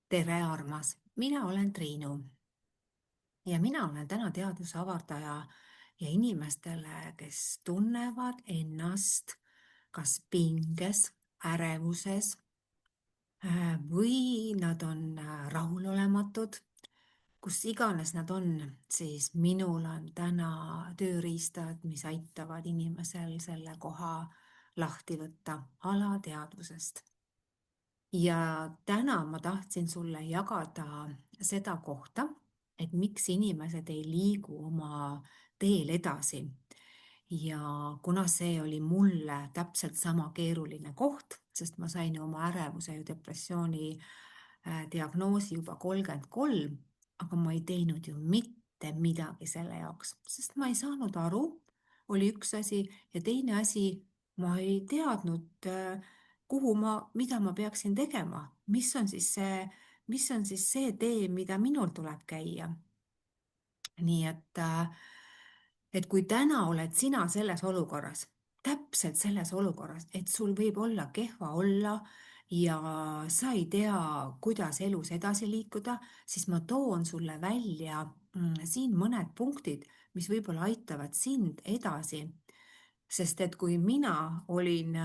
Tere, armas! Mina olen Triinu ja mina olen täna teaduse avardaja ja inimestele, kes tunnevad ennast kas pinges, ärevuses või nad on rahulolematud, kus iganes nad on, siis minul on täna tööriistad, mis aitavad inimesel selle koha lahti võtta alateadvusest. Ja täna ma tahtsin sulle jagada seda kohta, et miks inimesed ei liigu oma teel edasi. Ja kuna see oli mulle täpselt sama keeruline koht, sest ma sain oma ärevuse ja depressiooni diagnoosi juba 33, aga ma ei teinud ju mitte midagi selle jaoks, sest ma ei saanud aru, oli üks asi, ja teine asi, ma ei teadnud, mida ma peaksin tegema, mis on siis see tee, mida minul tuleb käia. Nii et kui täna oled sina selles olukorras, täpselt selles olukorras, et sul võib olla kehva olla ja sa ei tea, kuidas elus edasi liikuda, siis ma toon sulle välja siin mõned punktid, mis võib-olla aitavad sind edasi. Sest et kui mina olin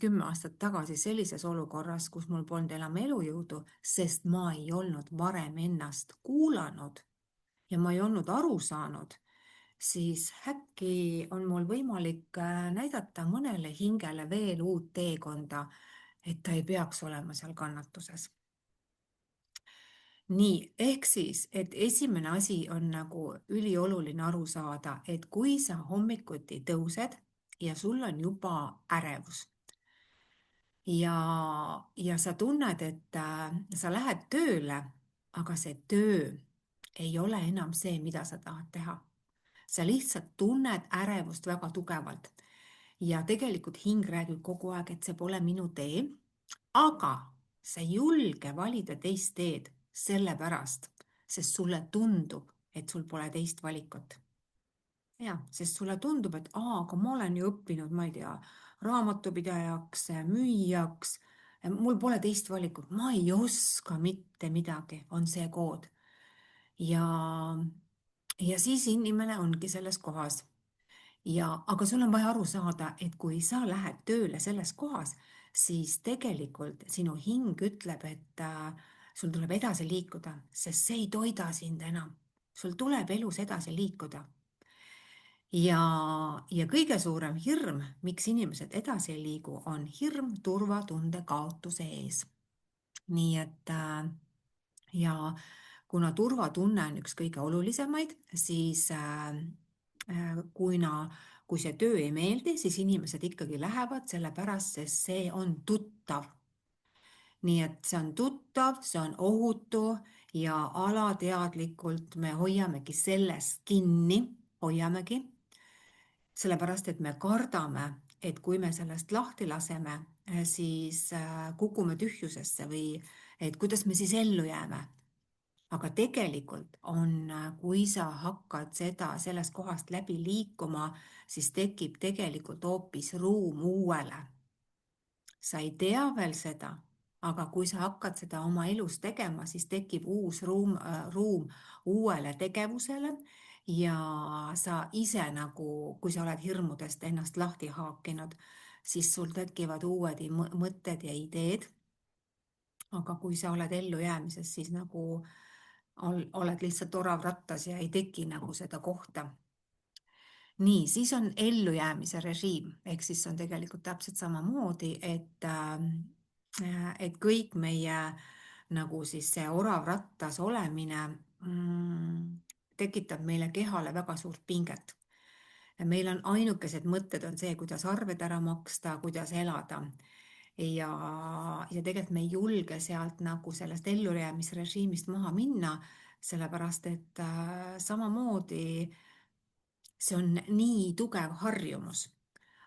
10 aastat tagasi sellises olukorras, kus mul polnud enam elujõudu, sest ma ei olnud varem ennast kuulanud ja ma ei olnud aru saanud, siis äkki on mul võimalik näidata mõnele hingele veel uut teekonda, et ta ei peaks olema seal kannatuses. Nii, ehk siis, et esimene asi on nagu ülioluline aru saada, et kui sa hommikuti tõused ja sul on juba ärevus ja sa tunned, et sa lähed tööle, aga see töö ei ole enam see, mida sa tahad teha. Sa lihtsalt tunned ärevust väga tugevalt ja tegelikult hing räägib kogu aeg, et see pole minu tee, aga sa ei julge valida teist teed sellepärast, sest sulle tundub, et sul pole teist valikut. Ja, sest sulle tundub, et aga ma olen ju õppinud, ma ei tea, raamatupidajaks, müüjaks, mul pole teist valikut, ma ei oska mitte midagi, on see kood. Ja, ja siis inimene ongi selles kohas. Aga sul on vaja aru saada, et kui sa lähed tööle selles kohas, siis tegelikult sinu hing ütleb, et sul tuleb edasi liikuda, sest see ei toida sind enam. Sul tuleb elus edasi liikuda. Ja kõige suurem hirm, miks inimesed edasi ei liigu, on hirm turvatunde kaotuse ees. Nii et ja kuna turvatunne on üks kõige olulisemaid, siis kui see töö ei meeldi, siis inimesed ikkagi lähevad sellepärast, sest see on tuttav. Nii et see on tuttav, see on ohutu ja alateadlikult me hoiamegi sellest kinni, hoiamegi. Sellepärast, et me kardame, et kui me sellest lahti laseme, siis kukume tühjusesse või et kuidas me siis ellu jääme. Aga tegelikult on, kui sa hakkad sellest kohast läbi liikuma, siis tekib tegelikult hoopis ruum uuele. Sa ei tea veel seda, aga kui sa hakkad seda oma elus tegema, siis tekib uus ruum uuele tegevusele ja sa ise nagu, kui sa oled hirmudest ennast lahti haakinud, siis sul tekivad uued mõtted ja ideed. Aga kui sa oled ellujäämises, siis nagu oled lihtsalt orav rattas ja ei teki nagu seda kohta. Nii, siis on ellujäämise režiim, ehk siis on tegelikult täpselt samamoodi, et kõik meie nagu siis see orav rattas olemine tekitab meile kehale väga suurt pinget. Meil on ainukesed mõtted on see, kuidas arved ära maksta, kuidas elada. Ja tegelikult me ei julge sealt nagu sellest ellujäämisrežiimist maha minna, sellepärast et samamoodi see on nii tugev harjumus,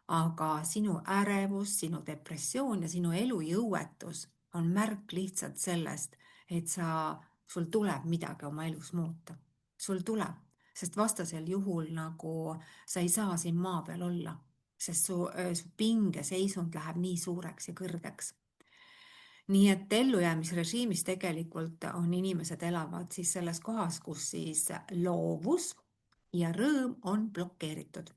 aga sinu ärevus, sinu depressioon ja sinu elujõuetus on märk lihtsalt sellest, et sul tuleb midagi oma elus muuta. Sul tuleb, sest vastasel juhul nagu sa ei saa siin maa peal olla, sest su pingeseisund läheb nii suureks ja kõrgeks. nii et ellujäämisrežiimis tegelikult on inimesed elavad siis selles kohas, kus siis loovus ja rõõm on blokeeritud.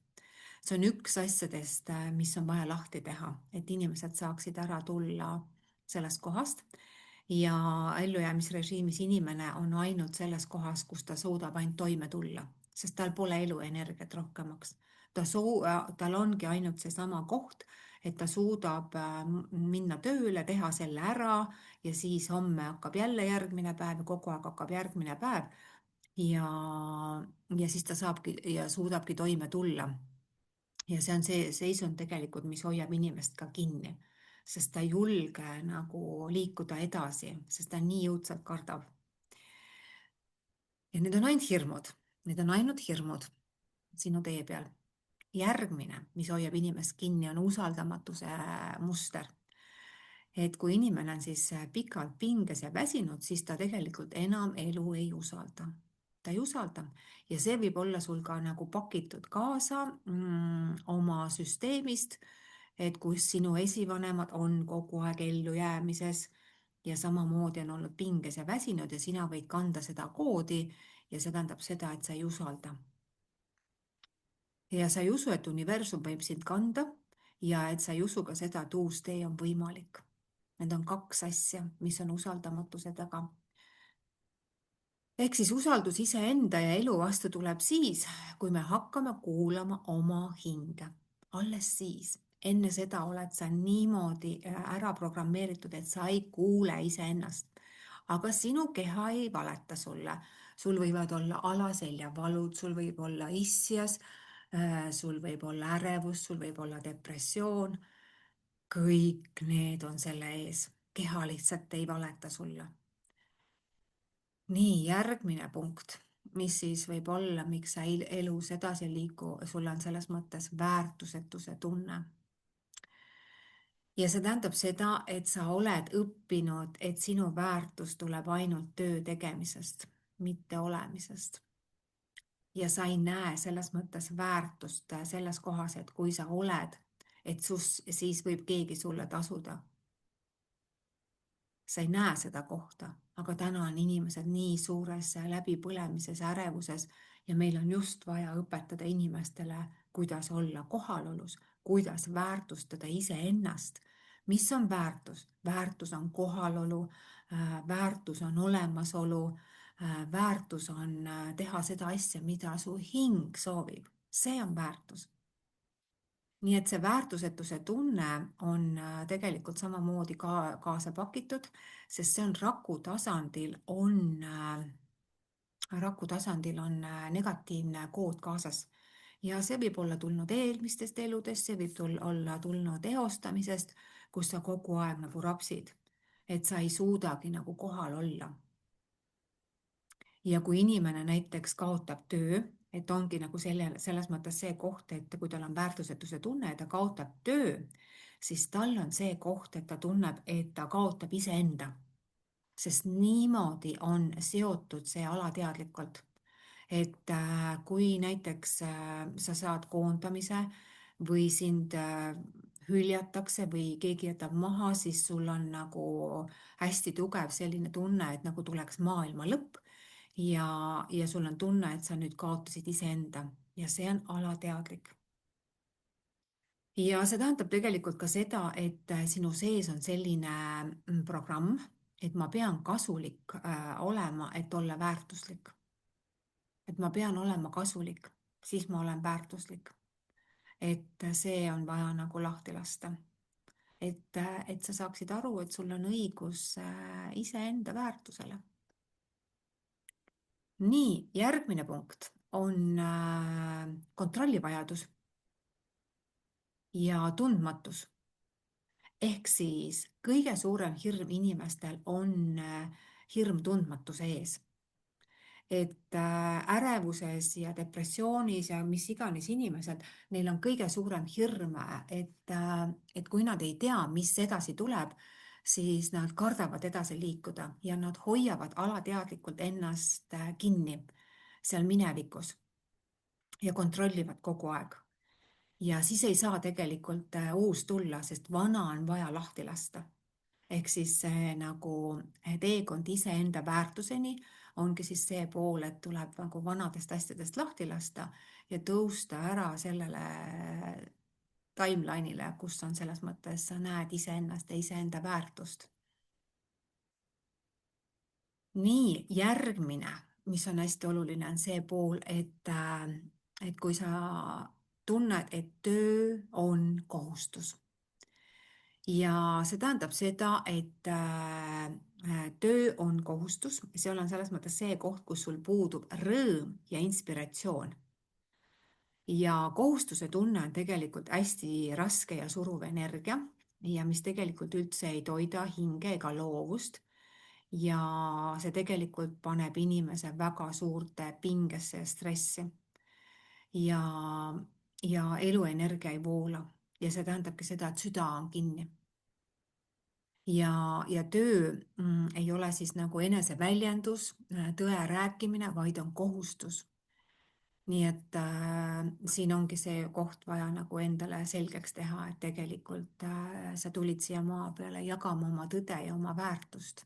See on üks asjadest, mis on vaja lahti teha, et inimesed saaksid ära tulla sellest kohast ja ellujäämisrežiimis inimene on ainult selles kohas, kus ta suudab ainult toime tulla, sest tal pole eluenergiat rohkemaks. Tal ongi ainult seesama koht, et ta suudab minna tööle, teha selle ära ja siis homme hakkab jälle järgmine päev ja kogu aeg hakkab järgmine päev ja, ja siis ta saabki ja suudabki toime tulla. Ja see on see seisund tegelikult, mis hoiab inimest ka kinni, sest ta ei julge nagu liikuda edasi, sest ta nii õudselt kardab. Ja need on ainult hirmud, need on ainult hirmud sinu tee peal. Järgmine, mis hoiab inimest kinni, on usaldamatuse muster. Et kui inimene on siis pikalt pinges ja väsinud, siis ta tegelikult enam elu ei usalda. Ta ei usalda ja see võib olla sul ka nagu pakitud kaasa oma süsteemist, et kus sinu esivanemad on kogu aeg ellujäämises ja samamoodi on olnud pinges ja väsinud ja sina võid kanda seda koodi ja see tähendab seda, et sa ei usalda. Ja sa ei usu, et universum võib sind kanda ja et sa ei usu ka seda, et uus tee on võimalik. Need on kaks asja, mis on usaldamatuse taga. Ehk siis usaldus iseenda ja elu vastu tuleb siis, kui me hakkame kuulama oma hinge. Alles siis. Enne seda oled sa niimoodi ära programmeeritud, et sa ei kuule iseennast. Aga sinu keha ei valeta sulle. Sul võivad olla alaseljavalud, sul võib olla isjas, sul võib olla ärevus, sul võib olla depressioon. Kõik need on selle ees. Keha lihtsalt ei valeta sulle. Nii, järgmine punkt, mis siis võib olla, miks sa elus edasi ei liigu, sul on selles mõttes väärtusetuse tunne. Ja see tähendab seda, et sa oled õppinud, et sinu väärtus tuleb ainult töö tegemisest, mitte olemisest. Ja sa ei näe selles mõttes väärtust selles kohas, et kui sa oled, et siis võib keegi sulle tasuda. Sa ei näe seda kohta, aga täna on inimesed nii suures läbipõlemises, ärevuses ja meil on just vaja õpetada inimestele, kuidas olla kohalolus, kuidas väärtustada iseennast. Mis on väärtus? Väärtus on kohalolu, väärtus on olemasolu, väärtus on teha seda asja, mida su hing soovib. See on väärtus. Nii et see väärtusetuse tunne on tegelikult samamoodi kaasa pakitud, sest see on raku tasandil on negatiivne kood kaasas. Ja see võib olla tulnud eelmistest eludest, see võib olla tulnud eostamisest, kus sa kogu aeg nagu rapsid, et sa ei suudagi nagu kohal olla. Ja kui inimene näiteks kaotab töö, et ongi nagu selles mõttes see koht, et kui tal on väärtusetuse tunne ja ta kaotab töö, siis tal on see koht, et ta tunneb, et ta kaotab iseenda. Sest niimoodi on seotud see alateadlikult. Et kui näiteks sa saad koondamise või sind hüljatakse või keegi jätab maha, siis sul on nagu hästi tugev selline tunne, et nagu tuleks maailma lõpp. Ja sul on tunne, et sa nüüd kaotasid iseenda ja see on alateadlik. Ja see tähendab tegelikult ka seda, et sinu sees on selline programm, et ma pean kasulik olema, et olla väärtuslik. Et ma pean olema kasulik, siis ma olen väärtuslik. Et see on vaja nagu lahti lasta. Et sa saaksid aru, et sul on õigus iseenda väärtusele. Nii, järgmine punkt on kontrollivajadus ja tundmatus. Ehk siis kõige suurem hirm inimestel on hirm tundmatuse ees. Et ärevuses ja depressioonis ja mis iganes inimesed, neil on kõige suurem hirm, et kui nad ei tea, mis edasi tuleb, siis nad kardavad edasi liikuda ja nad hoiavad alateadlikult ennast kinni seal minevikus ja kontrollivad kogu aeg. Ja siis ei saa tegelikult uus tulla, sest vana on vaja lahti lasta. ehk siis see nagu teekond iseenda väärtuseni ongi siis see pool, et tuleb nagu vanadest asjadest lahti lasta ja tõusta ära sellele timeline'ile, kus on selles mõttes, sa näed iseennast ja iseenda väärtust. Nii, järgmine, mis on hästi oluline, on see pool, et kui sa tunned, et töö on kohustus ja see tähendab seda, et töö on kohustus, seal on selles mõttes see koht, kus sul puudub rõõm ja inspiratsioon. Ja kohustuse tunne on tegelikult hästi raske ja suruv energia ja mis tegelikult üldse ei toida hinge ega loovust. Ja see tegelikult paneb inimese väga suurte pingesse ja stressi. Ja eluenergia ei voola ja see tähendabki seda, et süda on kinni. Ja töö ei ole siis nagu eneseväljendus, tõe rääkimine, vaid on kohustus. Nii et siin ongi see koht vaja nagu endale selgeks teha, et tegelikult sa tulid siia maa peale jagama oma tõde ja oma väärtust.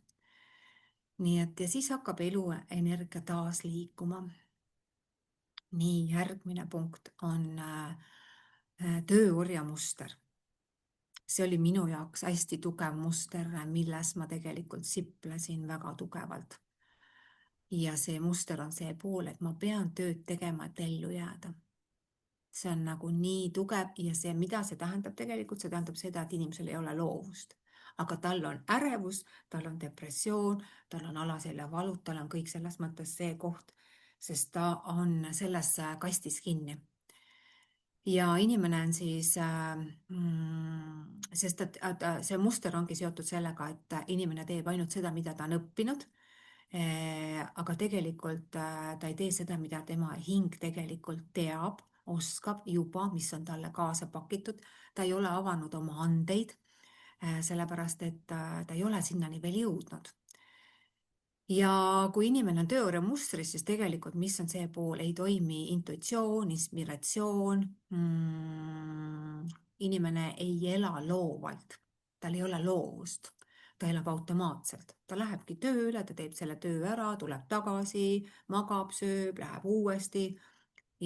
Nii et ja siis hakkab eluenergia taas liikuma. Nii, järgmine punkt on tööorja muster. See oli minu jaoks hästi tugev muster, milles ma tegelikult siplesin väga tugevalt. Ja see muster on see pool, et ma pean tööd tegema, et ellu jääda. See on nagu nii tugev ja see, mida see tähendab tegelikult, see tähendab seda, et inimesel ei ole loovust. Aga tal on ärevus, tal on depressioon, tal on alaseljavalud, tal on kõik selles mõttes see koht, sest ta on selles kastis kinni. Ja inimene on siis, sest et see muster ongi seotud sellega, et inimene teeb ainult seda, mida ta on õppinud, aga tegelikult ta ei tee seda, mida tema hing tegelikult teab, oskab juba, mis on talle kaasa pakitud. Ta ei ole avanud oma andeid, sellepärast et ta ei ole sinnani veel jõudnud. Ja kui inimene on tööorja mustris, siis tegelikult mis on see pool, ei toimi intuitsioon, inspiratsioon, inimene ei ela loovalt, tal ei ole loovust, ta elab automaatselt, ta lähebki tööle, ta teeb selle töö ära, tuleb tagasi, magab, sööb, läheb uuesti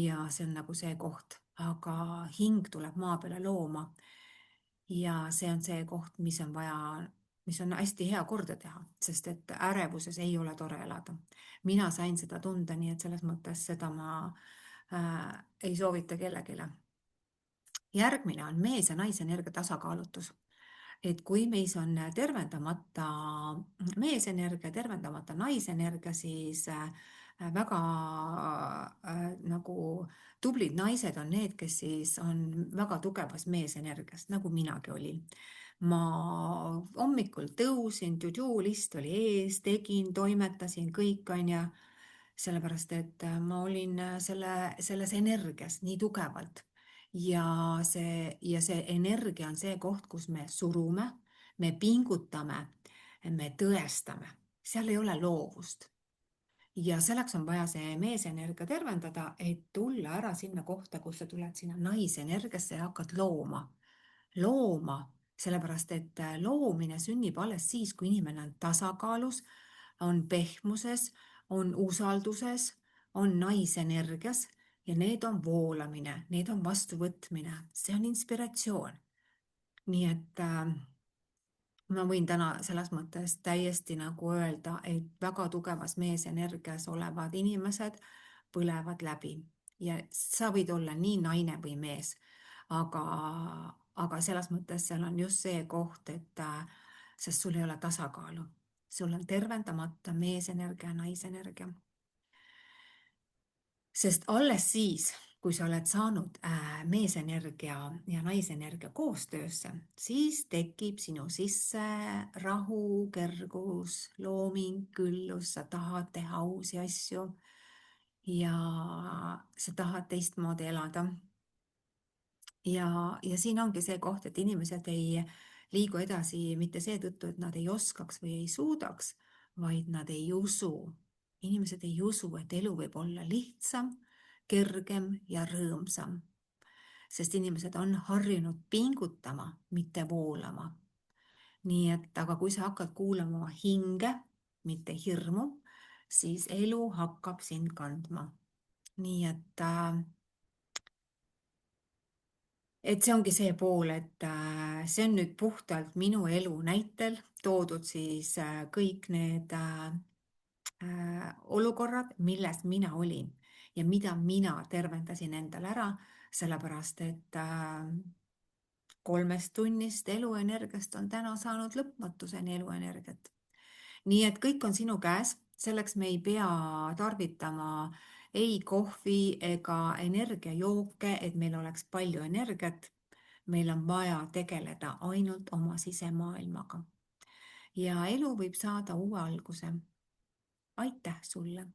ja see on nagu see koht, aga hing tuleb maa peale looma ja see on see koht, mis on vaja, mis on hästi hea korda teha, sest et ärevuses ei ole tore elada. Mina sain seda tunda, nii et selles mõttes seda ma ei soovita kellelegi. Järgmine on mees ja naise energia tasakaalutus. Et kui meis on tervendamata meesenergia, tervendamata naisenergia, siis väga nagu tublid naised on need, kes siis on väga tugevas meesenergias, nagu minagi olin. Ma hommikul tõusin, to-do-list oli ees, tegin, toimetasin kõik, on ja sellepärast, et ma olin selles energias nii tugevalt. Ja see energia on see koht, kus me surume, me pingutame, me tõestame. Seal ei ole loovust. Ja selleks on vaja see meesenergia tervendada, et tulla ära sinna kohta, kus sa tuled sinna naisenergiasse ja hakkad looma. Looma, sellepärast et loomine sünnib alles siis, kui inimene on tasakaalus, on pehmuses, on usalduses, on naisenergias ja need on voolamine, need on vastuvõtmine, see on inspiratsioon. Nii et ma võin täna selles mõttes täiesti nagu öelda, et väga tugevas meesenergias olevad inimesed põlevad läbi ja sa võid olla nii naine või mees, aga selles mõttes seal on just see koht, et sest sul ei ole tasakaalu, sul on tervendamata meesenergia ja naisenergia. Sest alles siis, kui sa oled saanud meesenergia ja naisenergia koostöösse, siis tekib sinu sisse rahu, kergus, looming, küllus, sa tahad teha uusi asju ja sa tahad teistmoodi elada. Ja siin ongi see koht, et inimesed ei liigu edasi mitte seetõttu, et nad ei oskaks või ei suudaks, vaid nad ei usu. Inimesed ei usu, et elu võib olla lihtsam, kergem ja rõõmsam, sest inimesed on harjunud pingutama, mitte voolama. nii et, aga kui sa hakkad kuulama oma hinge, mitte hirmu, siis elu hakkab sind kandma. nii et see ongi see pool, et see on nüüd puhtalt minu elu näitel toodud siis kõik need olukorrad, milles mina olin ja mida mina tervendasin endale ära, sellepärast et 3 tunnist eluenergiast on täna saanud lõpmatuseni eluenergiat. nii et kõik on sinu käes, selleks me ei pea tarvitama ei kohvi ega energiajooke, et meil oleks palju energiat. meil on vaja tegeleda ainult oma sisemaailmaga ja elu võib saada uue alguse. aitäh sulle!